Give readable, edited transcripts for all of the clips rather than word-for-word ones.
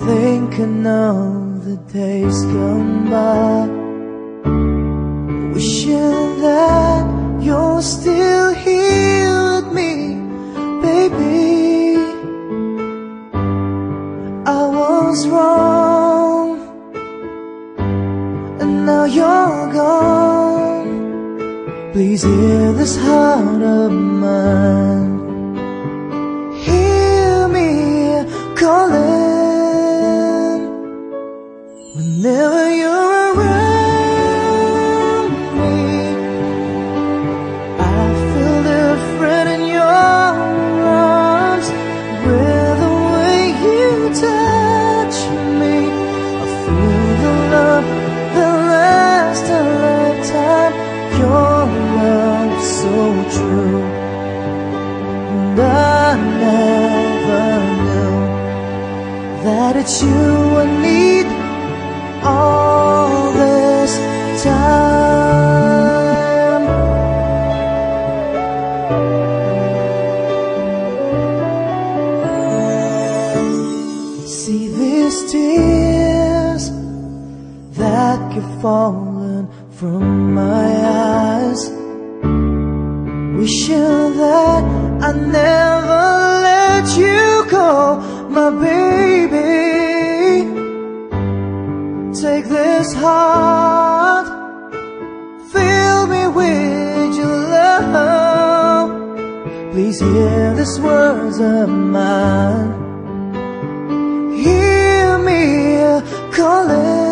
Thinking of the days gone by, wishing that you're still here with me, baby. I was wrong, and now you're gone. Please hear this heart of mine. Hear me calling. Whenever you're around me, I feel different in your arms. With the way you touch me, I feel the love that lasts a lifetime. Your love so true, and I never knew that it's you I need all this time. See these tears that keep falling from my eyes, wishing that I never let you go, my baby. Take this heart, fill me with your love. Please hear these words of mine. Hear me calling.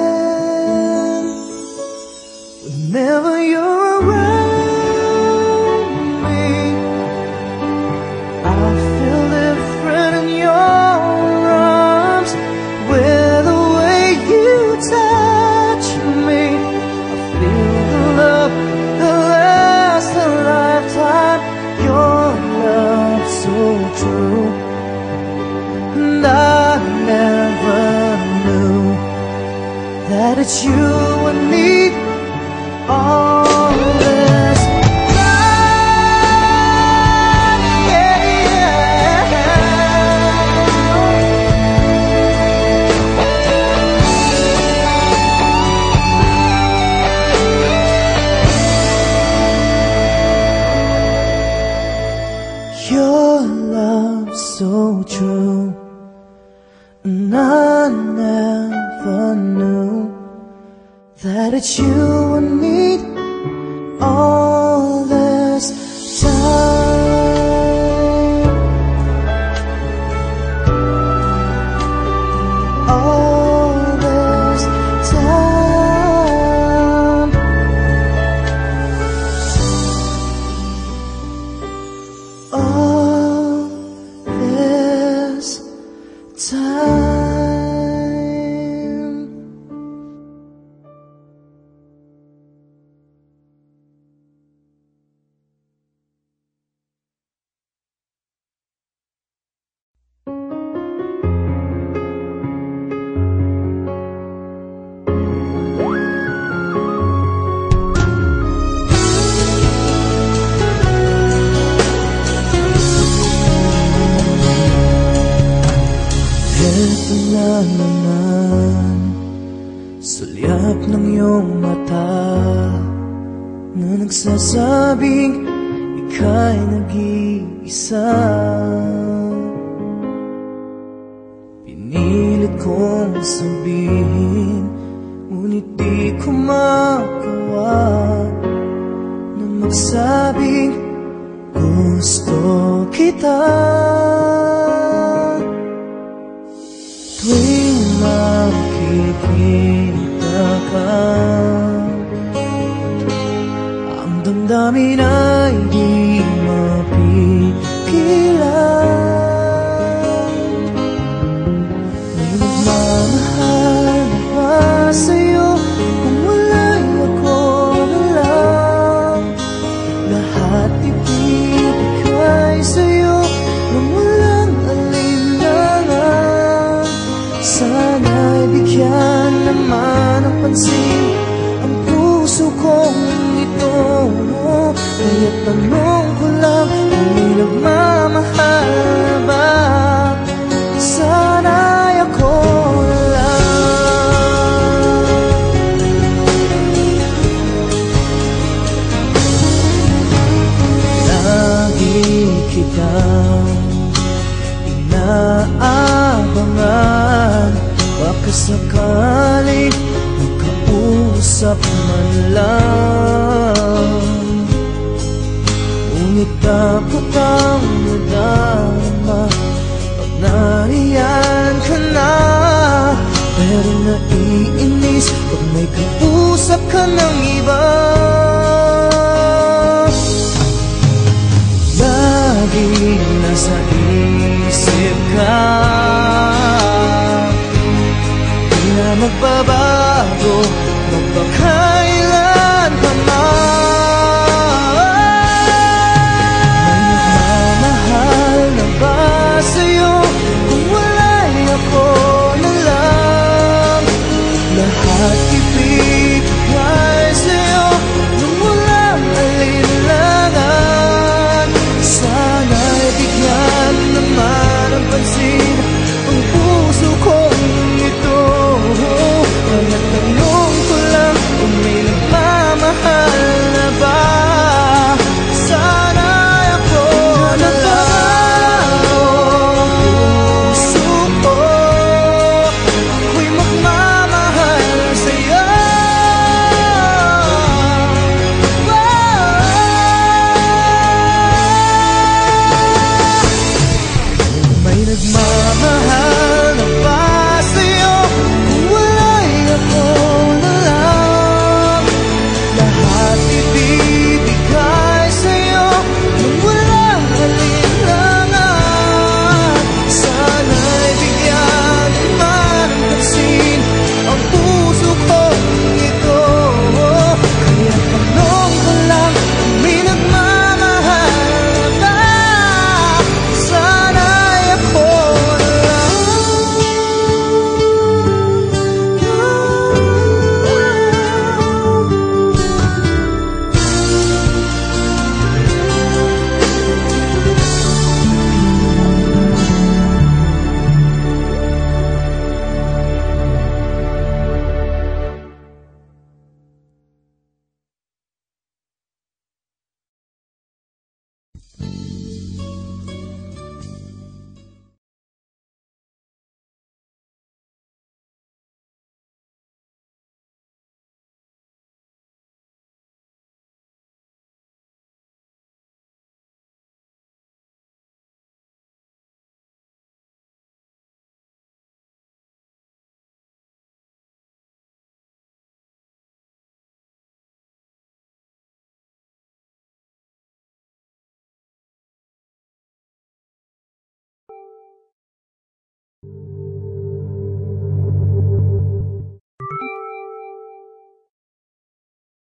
Whenever you're around me, I feel different in your arms. With the way you touch me, I feel the love that lasts a lifetime. Your love so true, and I never knew that it's you I need all this time. Yeah, your love so true, and I never knew that it's you I need all this time. All this time. All this time. Ito na naman, sulyap ng iyong mata na nagsasabing ika'y nag-iisa. Pinilit kong sabihin, ngunit di ko magawa na magsabing gusto kita. Tuwing makikita ka, ang damdamin ay di mapigilan. May nagmamahal na ba sa'yo kung wala'y ako na lang? Lahat Tanong ko lang kung may nagmamahal ba? Sana'y ako lang. Lagi kitang inaabangan, baka sakaling magkausap man lang. Ngunit dapat ang nadama pag nariyan ka na. Pero naiinis pag may kausap ka ng iba. Laging nasa isip ka, di na magbabago magpakailan pa man. May nagmamahal na ba sa'yo? Kung wala'y ako na lang. Lahat ibig